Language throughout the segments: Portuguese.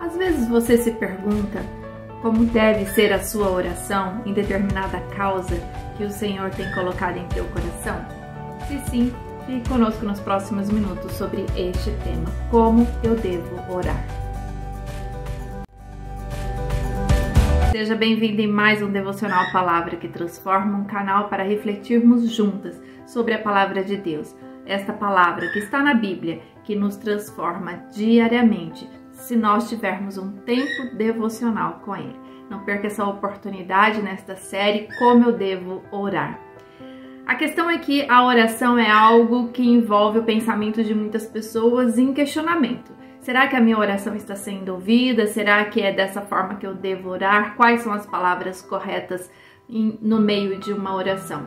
Às vezes você se pergunta como deve ser a sua oração em determinada causa que o Senhor tem colocado em teu coração? Se sim, fique conosco nos próximos minutos sobre este tema, como eu devo orar. Seja bem-vindo em mais um Devocional Palavra que Transforma, um canal para refletirmos juntas sobre a Palavra de Deus. Esta palavra que está na Bíblia, que nos transforma diariamente, se nós tivermos um tempo devocional com Ele. Não perca essa oportunidade nesta série, Como eu devo orar. A questão é que a oração é algo que envolve o pensamento de muitas pessoas em questionamento. Será que a minha oração está sendo ouvida? Será que é dessa forma que eu devo orar? Quais são as palavras corretas no meio de uma oração?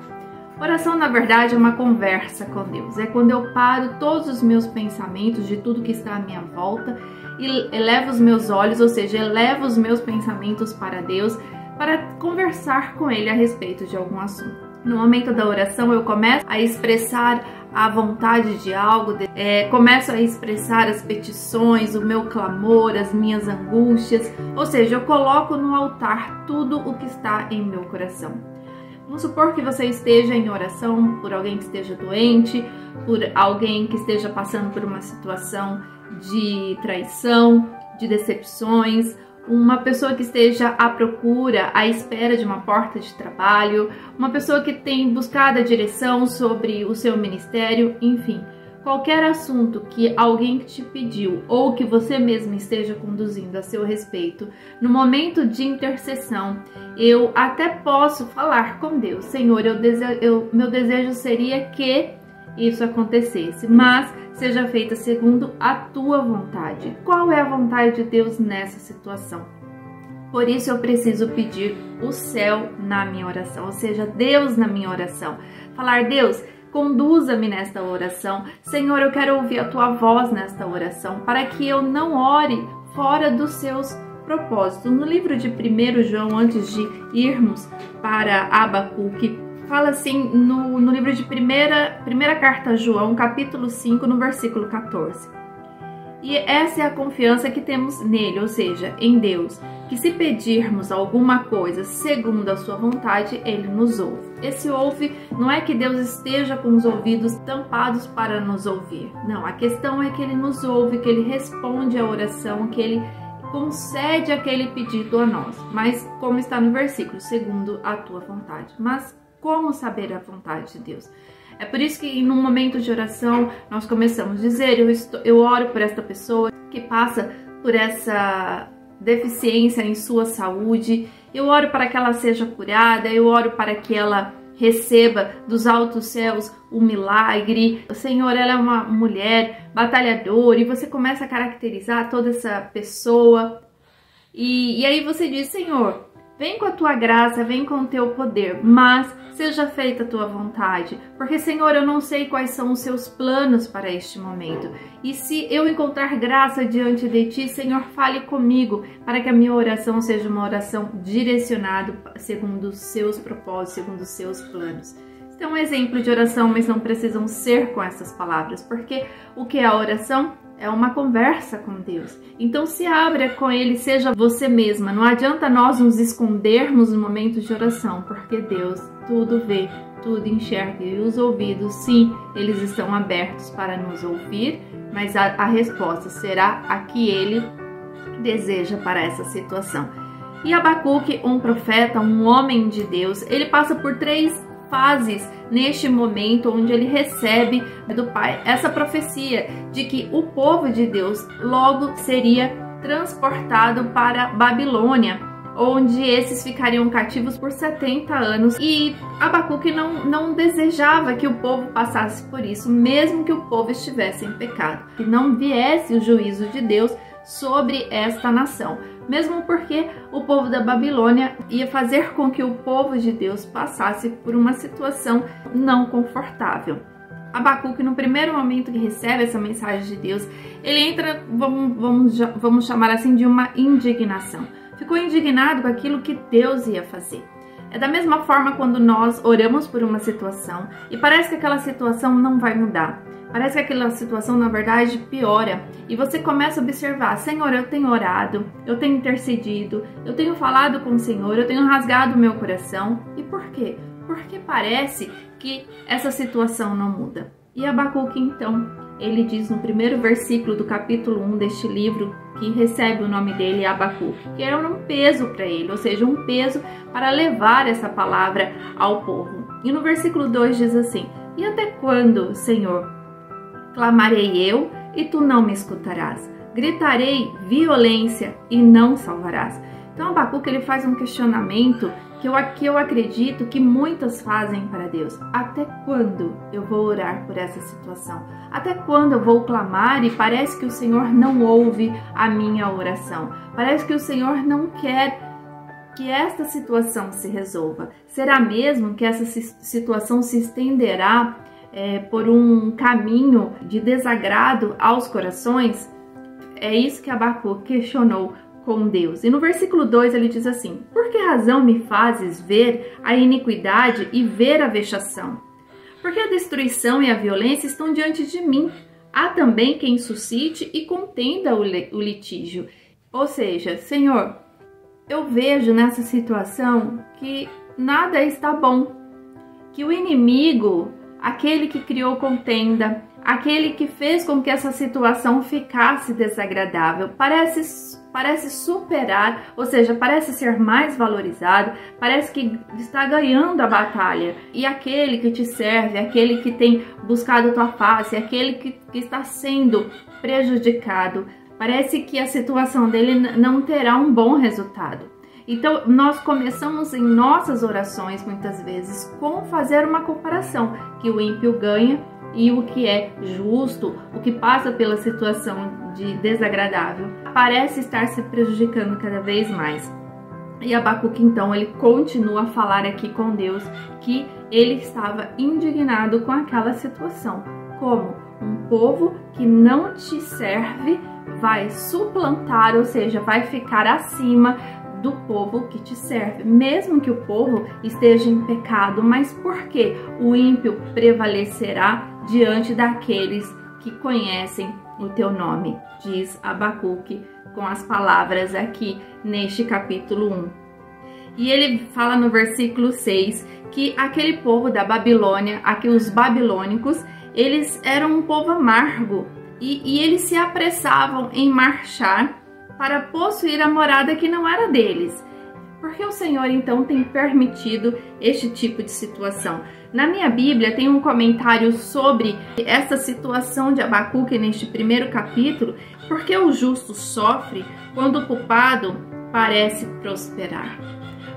Oração, na verdade, é uma conversa com Deus. É quando eu paro todos os meus pensamentos de tudo que está à minha volta e elevo os meus olhos, ou seja, elevo os meus pensamentos para Deus para conversar com Ele a respeito de algum assunto. No momento da oração, eu começo a expressar a vontade de algo, começo a expressar as petições, o meu clamor, as minhas angústias, ou seja, eu coloco no altar tudo o que está em meu coração. Vamos supor que você esteja em oração por alguém que esteja doente, por alguém que esteja passando por uma situação de traição, de decepções, uma pessoa que esteja à procura, à espera de uma porta de trabalho, uma pessoa que tem buscado a direção sobre o seu ministério, enfim. Qualquer assunto que alguém te pediu ou que você mesmo esteja conduzindo a seu respeito, no momento de intercessão, eu até posso falar com Deus: Senhor, meu desejo seria que isso acontecesse, mas seja feita segundo a tua vontade. Qual é a vontade de Deus nessa situação? Por isso eu preciso pedir o céu na minha oração, ou seja, Deus na minha oração. Falar: Deus, conduza-me nesta oração. Senhor, eu quero ouvir a tua voz nesta oração, para que eu não ore fora dos seus propósitos. No livro de 1 João, antes de irmos para Abacuque, fala assim no livro de primeira carta a João, capítulo 5, no versículo 14. E essa é a confiança que temos nele, ou seja, em Deus, que se pedirmos alguma coisa segundo a sua vontade, Ele nos ouve. Esse ouve não é que Deus esteja com os ouvidos tampados para nos ouvir. Não, a questão é que Ele nos ouve, que Ele responde à oração, que Ele concede aquele pedido a nós. Mas como está no versículo, segundo a tua vontade. Mas como saber a vontade de Deus? É por isso que num momento de oração nós começamos a dizer: eu oro por esta pessoa que passa por essa deficiência em sua saúde, eu oro para que ela seja curada, eu oro para que ela receba dos altos céus um milagre. Senhor, ela é uma mulher batalhadora, e você começa a caracterizar toda essa pessoa, e aí você diz: Senhor, vem com a tua graça, vem com o teu poder, mas seja feita a tua vontade, porque, Senhor, eu não sei quais são os seus planos para este momento. E se eu encontrar graça diante de ti, Senhor, fale comigo, para que a minha oração seja uma oração direcionada segundo os seus propósitos, segundo os seus planos. Este é um exemplo de oração, mas não precisam ser com essas palavras, porque o que é a oração? É uma conversa com Deus. Então se abra com Ele, seja você mesma. Não adianta nós nos escondermos no momento de oração, porque Deus tudo vê, tudo enxerga. E os ouvidos, sim, eles estão abertos para nos ouvir, mas a resposta será a que Ele deseja para essa situação. E Abacuque, um profeta, um homem de Deus, ele passa por 3 fases neste momento onde ele recebe do Pai essa profecia de que o povo de Deus logo seria transportado para Babilônia, onde esses ficariam cativos por 70 anos. E Abacuque não desejava que o povo passasse por isso, mesmo que o povo estivesse em pecado, que não viesse o juízo de Deus sobre esta nação, mesmo porque o povo da Babilônia ia fazer com que o povo de Deus passasse por uma situação não confortável. Abacuque, no primeiro momento que recebe essa mensagem de Deus, ele entra, vamos chamar assim, de uma indignação. Ficou indignado com aquilo que Deus ia fazer. É da mesma forma quando nós oramos por uma situação e parece que aquela situação não vai mudar. Parece que aquela situação, na verdade, piora. E você começa a observar: Senhor, eu tenho orado, eu tenho intercedido, eu tenho falado com o Senhor, eu tenho rasgado o meu coração. E por quê? Porque parece que essa situação não muda. E Abacuque, então, ele diz no primeiro versículo do capítulo 1 deste livro, que recebe o nome dele, Abacuque, que era um peso para ele, ou seja, um peso para levar essa palavra ao povo. E no versículo 2 diz assim: e até quando, Senhor, clamarei eu e tu não me escutarás? Gritarei violência e não salvarás. Então Abacuque, ele faz um questionamento que eu acredito que muitas fazem para Deus. Até quando eu vou orar por essa situação? Até quando eu vou clamar e parece que o Senhor não ouve a minha oração? Parece que o Senhor não quer que esta situação se resolva. Será mesmo que essa situação se estenderá por um caminho de desagrado aos corações? É isso que Abacuque questionou com Deus. E no versículo 2 ele diz assim: por que razão me fazes ver a iniquidade e ver a vexação? Porque a destruição e a violência estão diante de mim. Há também quem suscite e contenda o litígio. Ou seja, Senhor, eu vejo nessa situação que nada está bom, que o inimigo, aquele que criou contenda, aquele que fez com que essa situação ficasse desagradável, parece superar, ou seja, parece ser mais valorizado, parece que está ganhando a batalha. E aquele que te serve, aquele que tem buscado a tua face, aquele que está sendo prejudicado, parece que a situação dele não terá um bom resultado. Então, nós começamos em nossas orações, muitas vezes, com fazer uma comparação, que o ímpio ganha e o que é justo, o que passa pela situação de desagradável, parece estar se prejudicando cada vez mais. E Abacuque, então, ele continua a falar aqui com Deus que ele estava indignado com aquela situação. Como um povo que não te serve vai suplantar, ou seja, vai ficar acima do povo que te serve, mesmo que o povo esteja em pecado, mas por que o ímpio prevalecerá diante daqueles que conhecem o teu nome? Diz Abacuque com as palavras aqui neste capítulo 1. E ele fala no versículo 6 que aquele povo da Babilônia, os babilônicos, eles eram um povo amargo e eles se apressavam em marchar para possuir a morada que não era deles. Porque o Senhor então tem permitido este tipo de situação? Na minha Bíblia tem um comentário sobre essa situação de Abacuque neste primeiro capítulo, porque o justo sofre quando o culpado parece prosperar.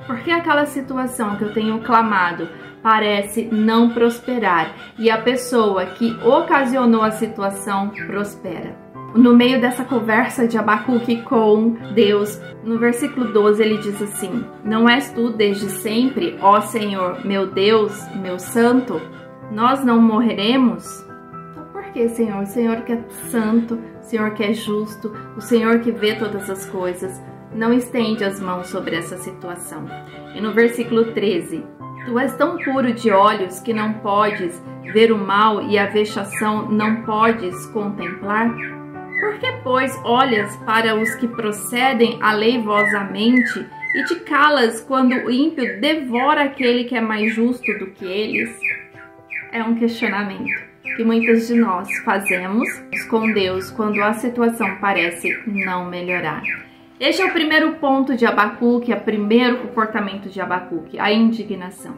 Porque aquela situação que eu tenho clamado parece não prosperar e a pessoa que ocasionou a situação prospera. No meio dessa conversa de Abacuque com Deus, no versículo 12 ele diz assim: não és tu desde sempre, ó Senhor, meu Deus, meu santo? Nós não morreremos? Então por que, Senhor? O Senhor que é santo, o Senhor que é justo, o Senhor que vê todas as coisas, não estende as mãos sobre essa situação. E no versículo 13: tu és tão puro de olhos que não podes ver o mal e a vexação não podes contemplar? Por que, pois, olhas para os que procedem aleivosamente e te calas quando o ímpio devora aquele que é mais justo do que eles? É um questionamento que muitas de nós fazemos com Deus quando a situação parece não melhorar. Este é o primeiro ponto de Abacuque, o primeiro comportamento de Abacuque, a indignação.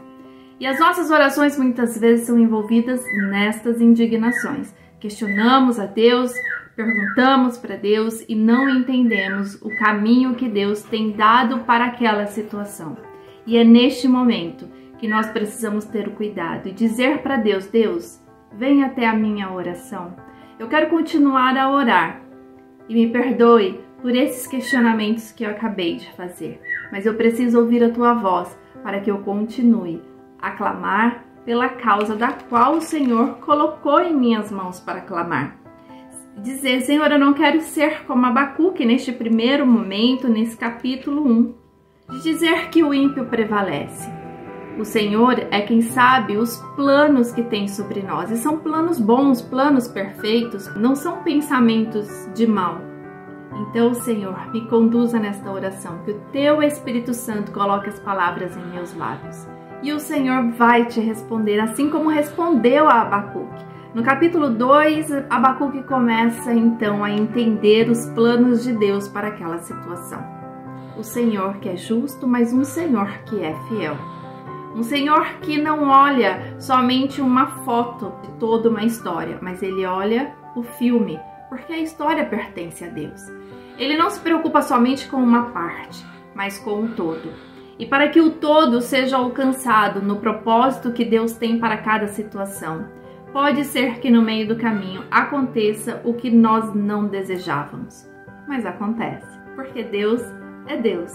E as nossas orações muitas vezes são envolvidas nestas indignações. Questionamos a Deus, perguntamos para Deus e não entendemos o caminho que Deus tem dado para aquela situação. E é neste momento que nós precisamos ter o cuidado e dizer para Deus: Deus, vem até a minha oração. Eu quero continuar a orar e me perdoe por esses questionamentos que eu acabei de fazer, mas eu preciso ouvir a tua voz para que eu continue a clamar pela causa da qual o Senhor colocou em minhas mãos para clamar. Dizer: Senhor, eu não quero ser como Abacuque neste primeiro momento, nesse capítulo 1, de dizer que o ímpio prevalece. O Senhor é quem sabe os planos que tem sobre nós, e são planos bons, planos perfeitos, não são pensamentos de mal. Então, Senhor, me conduza nesta oração, que o Teu Espírito Santo coloque as palavras em meus lábios. E o Senhor vai te responder, assim como respondeu a Abacuque. No capítulo 2, Abacuque começa então a entender os planos de Deus para aquela situação. O Senhor que é justo, mas um Senhor que é fiel. Um Senhor que não olha somente uma foto de toda uma história, mas Ele olha o filme, porque a história pertence a Deus. Ele não se preocupa somente com uma parte, mas com o todo. E para que o todo seja alcançado no propósito que Deus tem para cada situação, pode ser que no meio do caminho aconteça o que nós não desejávamos. Mas acontece, porque Deus é Deus.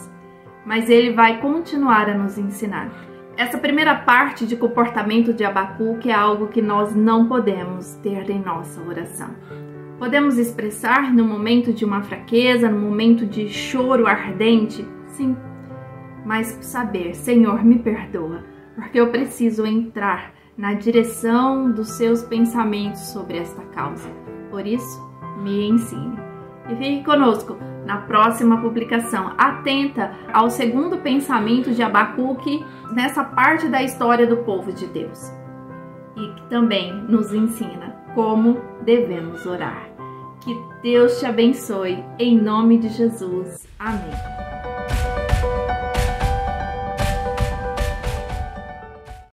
Mas Ele vai continuar a nos ensinar. Essa primeira parte de comportamento de Abacuque é algo que nós não podemos ter em nossa oração. Podemos expressar no momento de uma fraqueza, no momento de choro ardente, sim. Mas saber, Senhor, me perdoa, porque eu preciso entrar na direção dos seus pensamentos sobre esta causa. Por isso, me ensine. E fique conosco na próxima publicação, atenta ao segundo pensamento de Abacuque nessa parte da história do povo de Deus. E que também nos ensina como devemos orar. Que Deus te abençoe, em nome de Jesus. Amém.